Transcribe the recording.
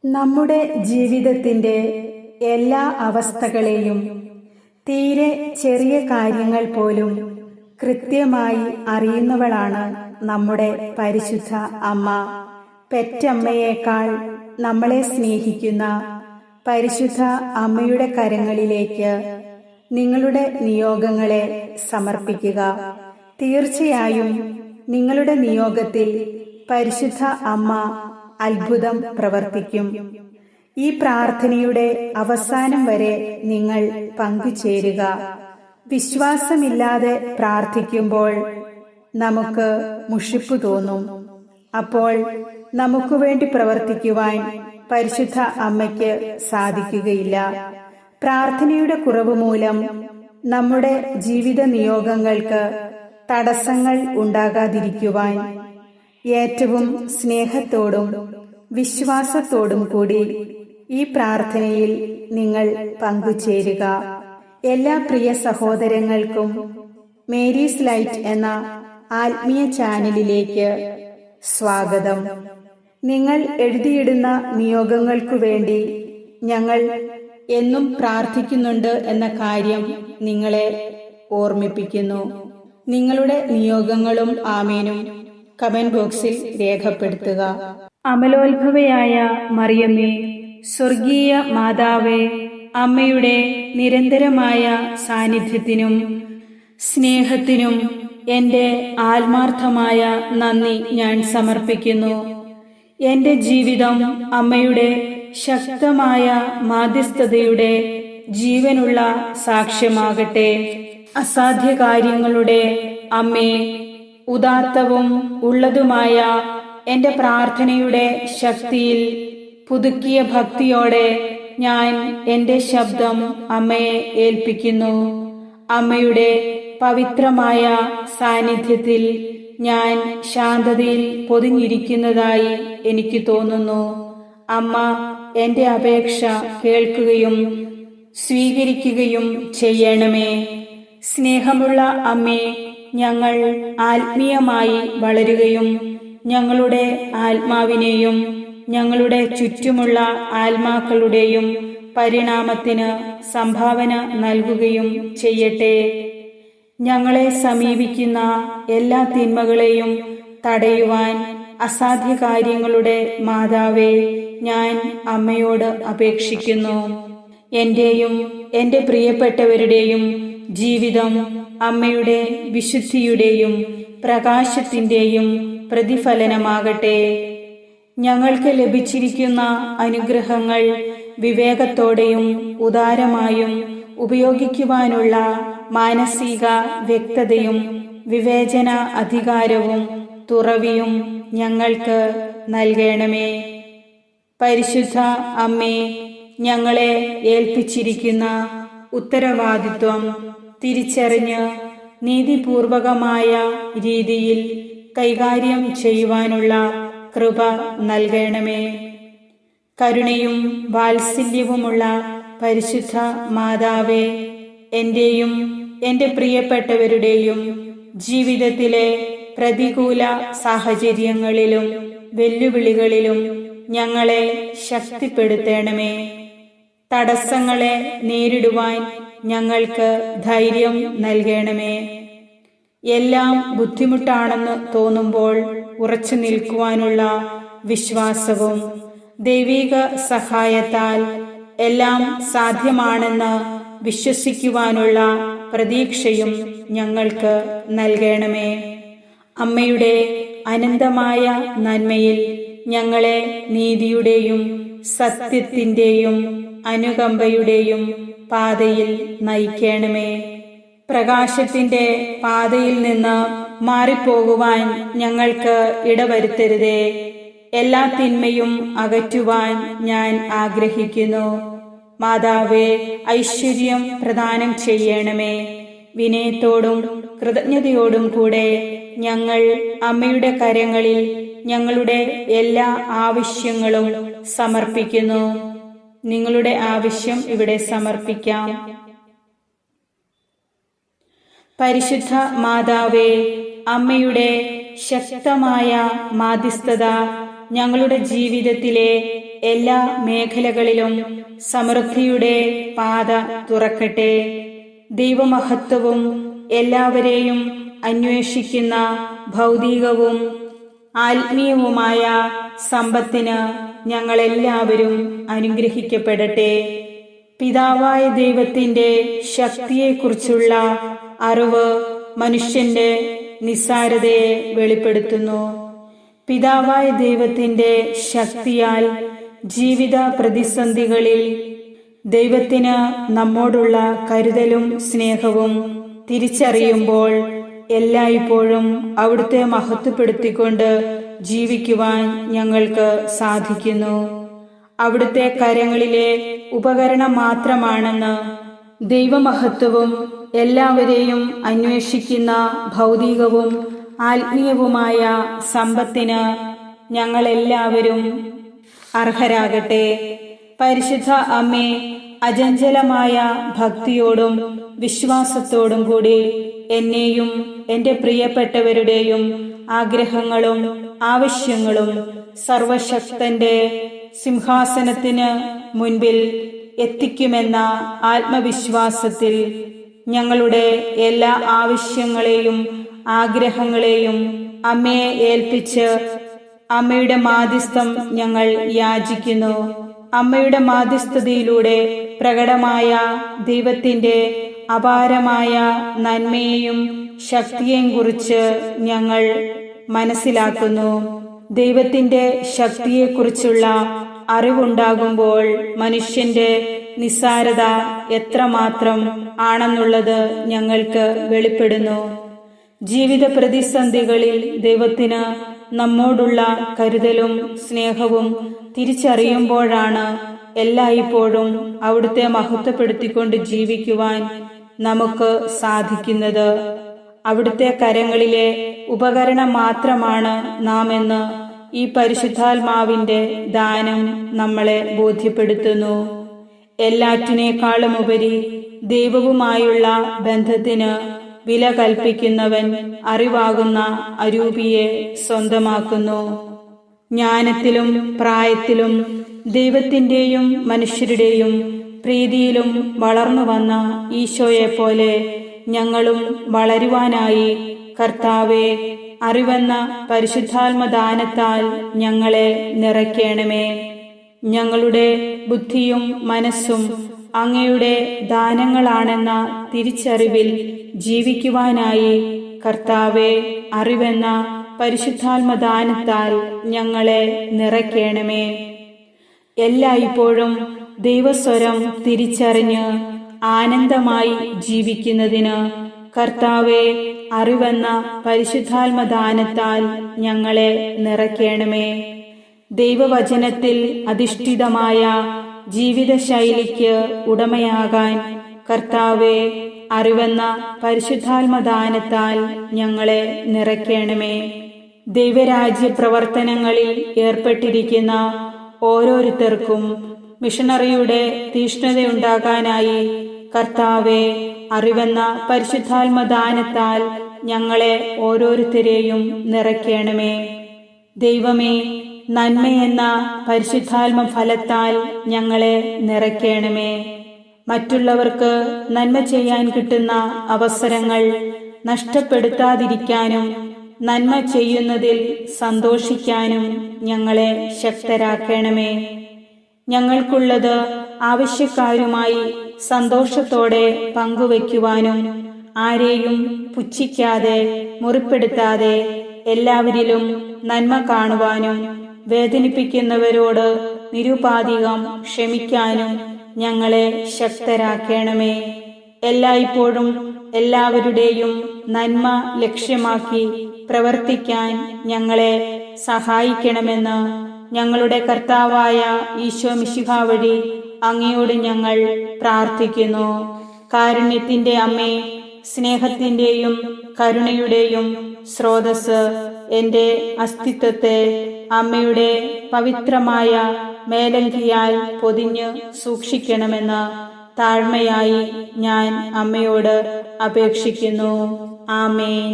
നമ്മുടെ ജീവിതത്തിൻ്റെ എല്ലാ അവസ്ഥകളെയും തീരെ ചെറിയ കാര്യങ്ങൾ പോലും കൃത്യമായി അറിയുന്നവളാണ് നമ്മുടെ പരിശുദ്ധ അമ്മ. പെറ്റമ്മയേക്കാൾ നമ്മളെ സ്നേഹിക്കുന്ന പരിശുദ്ധ അമ്മയുടെ കരങ്ങളിലേക്ക് നിങ്ങളുടെ നിയോഗങ്ങളെ സമർപ്പിക്കുക. തീർച്ചയായും നിങ്ങളുടെ നിയോഗത്തിൽ പരിശുദ്ധ അമ്മ അത്ഭുതം പ്രവർത്തിക്കും. ഈ പ്രാർത്ഥനയുടെ അവസാനം വരെ നിങ്ങൾ പങ്കുചേരുക. വിശ്വാസമില്ലാതെ പ്രാർത്ഥിക്കുമ്പോൾ നമുക്ക് മുഷിപ്പ് തോന്നും. അപ്പോൾ നമുക്ക് വേണ്ടി പ്രവർത്തിക്കുവാൻ പരിശുദ്ധ അമ്മയ്ക്ക് സാധിക്കുകയില്ല. പ്രാർത്ഥനയുടെ കുറവ് മൂലം നമ്മുടെ ജീവിത നിയോഗങ്ങൾക്ക് തടസ്സങ്ങൾ ഉണ്ടാകാതിരിക്കുവാൻ ഏറ്റവും സ്നേഹത്തോടും വിശ്വാസത്തോടും കൂടി ഈ പ്രാർത്ഥനയിൽ നിങ്ങൾ പങ്കുചേരുക. എല്ലാ പ്രിയ സഹോദരങ്ങൾക്കും മേരീസ് ലൈറ്റ് എന്ന ആത്മീയ ചാനലിലേക്ക് സ്വാഗതം. നിങ്ങൾ എഴുതിയിടുന്ന നിയോഗങ്ങൾക്കു വേണ്ടി ഞങ്ങൾ എന്നും പ്രാർത്ഥിക്കുന്നുണ്ട് എന്ന കാര്യം നിങ്ങളെ ഓർമ്മിപ്പിക്കുന്നു. നിങ്ങളുടെ നിയോഗങ്ങളും ആമേനും കമന്റ് ബോക്സിൽ രേഖപ്പെടുത്തുക. അമലോത്ഭവയായ മറിയമ്മേ, സ്വർഗീയ മാതാവേ, അമ്മയുടെ നിരന്തരമായ സാന്നിധ്യത്തിനും സ്നേഹത്തിനും എൻ്റെ ആത്മാർത്ഥമായ നന്ദി ഞാൻ സമർപ്പിക്കുന്നു. എൻ്റെ ജീവിതം അമ്മയുടെ ശക്തമായ മാധ്യസ്ഥതയുടെ ജീവനുള്ള സാക്ഷ്യമാകട്ടെ. അസാധ്യ കാര്യങ്ങളുടെ അമ്മേ, ഉദാത്തവും ഉള്ളതുമായ എൻ്റെ പ്രാർത്ഥനയുടെ ശക്തിയിൽ പുതുക്കിയ ഭക്തിയോടെ ഞാൻ എൻ്റെ ശബ്ദം അമ്മയെ ഏൽപ്പിക്കുന്നു. അമ്മയുടെ പവിത്രമായ സാന്നിധ്യത്തിൽ ഞാൻ ശാന്തതയിൽ പൊതിഞ്ഞിരിക്കുന്നതായി എനിക്ക് തോന്നുന്നു. അമ്മ എൻ്റെ അപേക്ഷ കേൾക്കുകയും സ്വീകരിക്കുകയും ചെയ്യണമേ. സ്നേഹമുള്ള അമ്മേ, ഞങ്ങൾ ആത്മീയമായി വളരുകയും ഞങ്ങളുടെ ആത്മാവിനെയും ഞങ്ങളുടെ ചുറ്റുമുള്ള ആത്മാക്കളുടെയും പരിണാമത്തിന് സംഭാവന നൽകുകയും ചെയ്യട്ടെ. ഞങ്ങളെ സമീപിക്കുന്ന എല്ലാ തിന്മകളെയും തടയുവാൻ അസാധ്യ കാര്യങ്ങളുടെ മാതാവേ, ഞാൻ അമ്മയോട് അപേക്ഷിക്കുന്നു. എന്റെയും എൻ്റെ പ്രിയപ്പെട്ടവരുടെയും ജീവിതം അമ്മയുടെ വിശുദ്ധിയുടെയും പ്രകാശത്തിൻ്റെയും പ്രതിഫലനമാകട്ടെ. ഞങ്ങൾക്ക് ലഭിച്ചിരിക്കുന്ന അനുഗ്രഹങ്ങൾ വിവേകത്തോടെയും ഉദാരമായും ഉപയോഗിക്കുവാനുള്ള മാനസിക വ്യക്തതയും വിവേചന അധികാരവും തുറവിയും ഞങ്ങൾക്ക് നൽകണമേ. പരിശുദ്ധ അമ്മേ, ഞങ്ങളെ ഏൽപ്പിച്ചിരിക്കുന്ന ഉത്തരവാദിത്വം തിരിച്ചറിഞ്ഞ് നീതിപൂർവകമായ രീതിയിൽ കൈകാര്യം ചെയ്യുവാനുള്ള കൃപ നൽകണമേ. കരുണയും വാത്സല്യവുമുള്ള പരിശുദ്ധ മാതാവേ, എന്റെയും എൻ്റെ പ്രിയപ്പെട്ടവരുടെയും ജീവിതത്തിലെ പ്രതികൂല സാഹചര്യങ്ങളിലും വെല്ലുവിളികളിലും ഞങ്ങളെ ശക്തിപ്പെടുത്തണമേ. തടസ്സങ്ങളെ നേരിടുവാൻ ഞങ്ങൾക്ക് ധൈര്യം നൽകണമേ. എല്ലാം ബുദ്ധിമുട്ടാണെന്ന് തോന്നുമ്പോൾ ഉറച്ചു നിൽക്കുവാനുള്ള വിശ്വാസവും ദൈവിക സഹായത്താൽ എല്ലാം സാധ്യമാണെന്ന് വിശ്വസിക്കുവാനുള്ള പ്രതീക്ഷയും ഞങ്ങൾക്ക് നൽകണമേ. അമ്മയുടെ അനന്തമായ നന്മയിൽ ഞങ്ങളെ നീതിയുടെയും സത്യത്തിൻ്റെയും അനുകമ്പയുടെയും പാതയിൽ നയിക്കണമേ. പ്രകാശത്തിന്റെ പാതയിൽ നിന്ന് മാറിപ്പോകുവാൻ ഞങ്ങൾക്ക് ഇടവരുത്തരുതേ. എല്ലാ തിന്മയും അകറ്റുവാൻ ഞാൻ ആഗ്രഹിക്കുന്നു. മാതാവേ, ഐശ്വര്യം പ്രദാനം ചെയ്യണമേ. വിനയത്തോടും കൃതജ്ഞതയോടും കൂടെ ഞങ്ങൾ അമ്മയുടെ കരങ്ങളിൽ ഞങ്ങളുടെ എല്ലാ ആവശ്യങ്ങളും സമർപ്പിക്കുന്നു. നിങ്ങളുടെ ആവശ്യം ഇവിടെ സമർപ്പിക്കാം. പരിശുദ്ധ മാതാവേ, അമ്മയുടെ ശക്തമായ മാധ്യസ്ഥത ഞങ്ങളുടെ ജീവിതത്തിലെ എല്ലാ മേഖലകളിലും സമൃദ്ധിയുടെ പാത തുറക്കട്ടെ. ദൈവമഹത്വവും എല്ലാവരെയും അന്വേഷിക്കുന്ന ഭൗതികവും ആത്മീയവുമായ സമ്പത്തിന് ഞങ്ങളെല്ലാവരും അനുഗ്രഹിക്കപ്പെടട്ടെ. പിതാവായ ദൈവത്തിന്റെ ശക്തിയെക്കുറിച്ചുള്ള അറിവ് മനുഷ്യന്റെ നിസ്സാരതയെ വെളിപ്പെടുത്തുന്നു. പിതാവായ ദൈവത്തിന്റെ ശക്തിയാൽ ജീവിത പ്രതിസന്ധികളിൽ ദൈവത്തിന് നമ്മോടുള്ള കരുതലും സ്നേഹവും തിരിച്ചറിയുമ്പോൾ എല്ലായ്പ്പോഴും അവിടുത്തെ മഹത്വപ്പെടുത്തിക്കൊണ്ട് ജീവിക്കുവാൻ ഞങ്ങൾക്ക് സാധിക്കുന്നു. അവിടുത്തെ കരങ്ങളിലെ ഉപകരണം മാത്രമാണെന്ന് ദൈവമഹത്വവും എല്ലാവരെയും അന്വേഷിക്കുന്ന ഭൗതികവും ആത്മീയവുമായ സമ്പത്തിന് ഞങ്ങളെല്ലാവരും അർഹരാകട്ടെ. പരിശുദ്ധ അമ്മേ, അചഞ്ചലമായ ഭക്തിയോടും വിശ്വാസത്തോടും കൂടി എന്നെയും എൻ്റെ പ്രിയപ്പെട്ടവരുടെയും ആഗ്രഹങ്ങളും ആവശ്യങ്ങളും സർവശക്തന്റെ സിംഹാസനത്തിന് മുൻപിൽ എത്തിക്കുമെന്ന ആത്മവിശ്വാസത്തിൽ ഞങ്ങളുടെ എല്ലാ ആവശ്യങ്ങളെയും ആഗ്രഹങ്ങളെയും അമ്മയെ ഏൽപ്പിച്ച് അമ്മയുടെ മാധ്യസ്ഥം ഞങ്ങൾ യാചിക്കുന്നു. അമ്മയുടെ മാധ്യസ്ഥതയിലൂടെ പ്രകടമായ ദൈവത്തിന്റെ അപാരമായ നന്മയെയും ശക്തിയെയും കുറിച്ച് ഞങ്ങൾ മനസ്സിലാക്കുന്നു. ദൈവത്തിന്റെ ശക്തിയെക്കുറിച്ചുള്ള അറിവുണ്ടാകുമ്പോൾ മനുഷ്യന്റെ നിസ്സാരത എത്രമാത്രം ആണെന്നുള്ളത് ഞങ്ങൾക്ക് വെളിപ്പെടുന്നു. ജീവിത പ്രതിസന്ധികളിൽ ദൈവത്തിന് നമ്മോടുള്ള കരുതലും സ്നേഹവും തിരിച്ചറിയുമ്പോഴാണ് എല്ലായ്പ്പോഴും അവിടുത്തെ മഹത്വപ്പെടുത്തിക്കൊണ്ട് ജീവിക്കുവാൻ നമുക്ക് സാധിക്കുന്നത്. അവിടുത്തെ കരങ്ങളിലെ ഉപകരണം മാത്രമാണ് നാം എന്ന് ഈ പരിശുദ്ധാത്മാവിന്റെ ദാനം നമ്മളെ ബോധ്യപ്പെടുത്തുന്നു. എല്ലാറ്റിനേക്കാളുമുപരി ദൈവവുമായുള്ള ബന്ധത്തിന് വില കൽപ്പിക്കുന്നവൻ അറിവാകുന്ന അരൂപിയെ സ്വന്തമാക്കുന്നു. ജ്ഞാനത്തിലും പ്രായത്തിലും ദൈവത്തിന്റെയും മനുഷ്യരുടെയും പ്രീതിയിലും വളർന്നു വന്ന ഈശോയെപ്പോലെ ഞങ്ങളും വളരുവാനായി കർത്താവെ, അറിവെന്ന പരിശുദ്ധാത്മദാനത്താൽ ഞങ്ങളെ നിറയ്ക്കണമേ. ഞങ്ങളുടെ ബുദ്ധിയും മനസ്സും അങ്ങയുടെ ദാനങ്ങളാണെന്ന തിരിച്ചറിവിൽ ജീവിക്കുവാനായി കർത്താവെ, അറിവെന്ന പരിശുദ്ധാത്മദാനത്താൽ ഞങ്ങളെ നിറയ്ക്കണമേ. എല്ലായ്പ്പോഴും ദൈവസ്വരം തിരിച്ചറിഞ്ഞ് ആനന്ദമായി ജീവിക്കുന്നതിന് കർത്താവെ, അറിവെന്ന പരിശുദ്ധാത്മദാനത്താൽ ഞങ്ങളെ നിറയ്ക്കണമേ. ദൈവവചനത്തിൽ അധിഷ്ഠിതമായ ജീവിതശൈലിക്ക് ഉടമയാകാൻ കർത്താവെ, അറിവെന്ന പരിശുദ്ധാത്മദാനത്താൽ ഞങ്ങളെ നിറയ്ക്കണമേ. ദൈവരാജ്യ പ്രവർത്തനങ്ങളിൽ ഏർപ്പെട്ടിരിക്കുന്ന ഓരോരുത്തർക്കും മിഷണറിയുടെ തീഷ്ണതയുണ്ടാകാനായി കർത്താവെ, അറിവെന്ന പരിശുദ്ധാത്മദാനത്താൽ ഞങ്ങളെ ഓരോരുത്തരെയും നിറയ്ക്കണമേ. ദൈവമേ, നന്മയെന്ന പരിശുദ്ധാത്മ ഫലത്താൽ ഞങ്ങളെ നിറയ്ക്കണമേ. മറ്റുള്ളവർക്ക് നന്മ ചെയ്യാൻ കിട്ടുന്ന അവസരങ്ങൾ നഷ്ടപ്പെടുത്താതിരിക്കാനും നന്മ ചെയ്യുന്നതിൽ സന്തോഷിക്കാനും ഞങ്ങളെ ശക്തരാക്കണമേ. ഞങ്ങൾക്കുള്ളത് ആവശ്യക്കാരുമായി സന്തോഷത്തോടെ പങ്കുവയ്ക്കുവാനും ആരെയും പുച്ഛിക്കാതെ മുറിപ്പെടുത്താതെ എല്ലാവരിലും നന്മ കാണുവാനും വേദനിപ്പിക്കുന്നവരോട് നിരുപാധികം ക്ഷമിക്കാനും ഞങ്ങളെ ശക്തരാക്കണമേ. എല്ലായ്പ്പോഴും എല്ലാവരുടെയും നന്മ ലക്ഷ്യമാക്കി പ്രവർത്തിക്കാൻ ഞങ്ങളെ സഹായിക്കണമെന്ന് ഞങ്ങളുടെ കർത്താവായ ഈശോ മിശിഹാ വഴി അങ്ങയോട് ഞങ്ങൾ പ്രാർത്ഥിക്കുന്നു. കാരുണ്യത്തിന്റെ അമ്മേ, സ്നേഹത്തിന്റെയും കരുണയുടെയും സ്രോതസ്, എന്റെ അസ്തിത്വത്തെ അമ്മയുടെ പവിത്രമായ മേലങ്കിയാൽ പൊതിഞ്ഞ് സൂക്ഷിക്കണമെന്ന് താഴ്മയായി ഞാൻ അമ്മയോട് അപേക്ഷിക്കുന്നു. ആമേൻ.